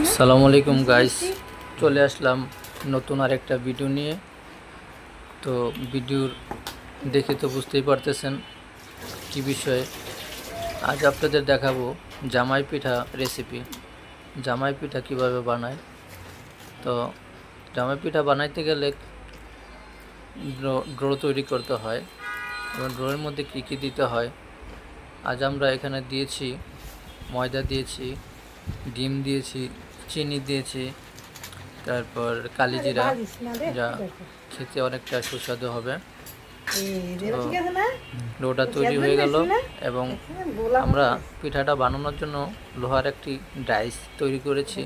আসসালামু আলাইকুম গাইস, চলে আসলাম নতুন আরেকটা ভিডিও নিয়ে। তো ভিডিওর দেখে তো বুঝতেই পারতেছেন কি বিষয়ে। আজ আপনাদের দেখাবো জামাই পিঠা রেসিপি। জামাই পিঠা কিভাবে বানায়। তো জামাই পিঠা বানাইতে গেলে ডো তৈরি করতে হয় এবং ডোয়ের মধ্যে কী কী দিতে হয় আজ আমরা এখানে দিয়েছি। ময়দা দিয়েছি, ডিম দিয়েছি, চিনি দিয়েছি, তারপর কালিজিরা, যা খেতে অনেকটা সুস্বাদু হবে। তো ডোটা তৈরি হয়ে গেল এবং আমরা পিঠাটা বানানোর জন্য লোহার একটি ডাইস তৈরি করেছি।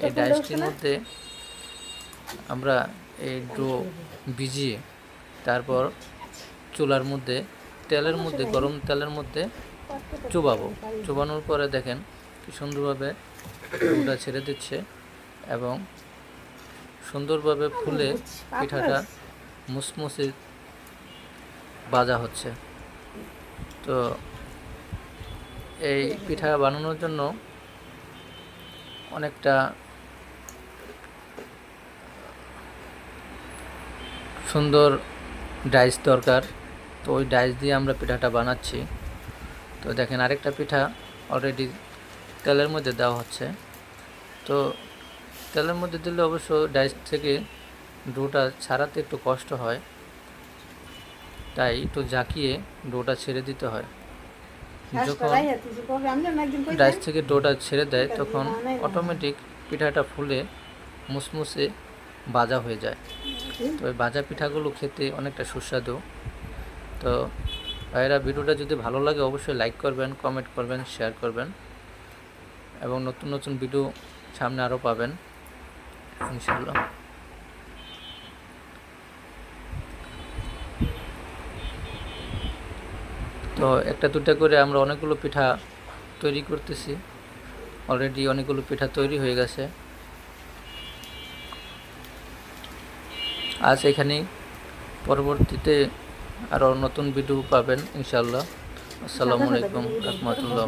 এই ডাইসটির মধ্যে আমরা এই ডো ভিজিয়ে তারপর চুলার মধ্যে গরম তেলের মধ্যে চুবাবো। চুবানোর পরে দেখেন কি সুন্দরভাবে ডোটা ছেড়ে দিচ্ছে এবং সুন্দরভাবে ফুলে পিঠাটা মুসমুসে ভাজা হচ্ছে। তো এই পিঠা বানানোর জন্য অনেকটা সুন্দর ডাইস দরকার। তো ওই ডাইস দিয়ে আমরা পিঠাটা বানাচ্ছি। তো দেখেন আরেকটা পিঠা অলরেডি তেলের মধ্যে দেওয়া হচ্ছে। তো তেলের মধ্যে দিলে অবশ্য ডাইস থেকে ডোটা ছাড়াতে একটু কষ্ট হয়, তাই একটু জাকিয়ে ডোটা ছেড়ে দিতে হয়। যখন ডাইস থেকে ডোটা ছেড়ে দেয় তখন অটোমেটিক পিঠাটা ফুলে মুসমুসে ভাজা হয়ে যায়। তো এই ভাজা পিঠাগুলো খেতে অনেকটা সুস্বাদু। তো ভাইয়েরা, ভিডিওটা যদি ভালো লাগে অবশ্যই লাইক করবেন, কমেন্ট করবেন, শেয়ার করবেন এবং নতুন নতুন ভিডিও সামনে আরও পাবেন ইনশাল্লাহ। তো একটা দুটা করে আমরা অনেকগুলো পিঠা তৈরি করতেছি। অলরেডি অনেকগুলো পিঠা তৈরি হয়ে গেছে। আজ এখানেই, পরবর্তীতে আরও নতুন ভিডিও পাবেন ইনশাল্লাহ। আসসালামু আলাইকুম রহমতুল্লাহ।